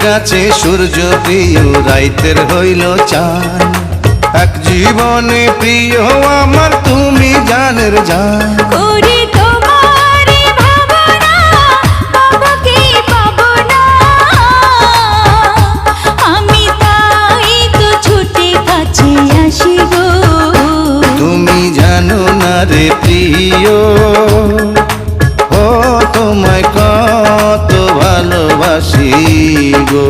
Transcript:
গেছে সূর্য প্রিয় রাইতের হইল চাঁদ, এক জীবনে প্রিয় আমার তুমি জানের জান। করি তোমারে ভাবনা বাবাকে পাবো না, আমি তাই তো ছুটে কাছে আসি গো। তুমি জানো না রে প্রিয়, ও তোমায় কত ভালোবাসি গো।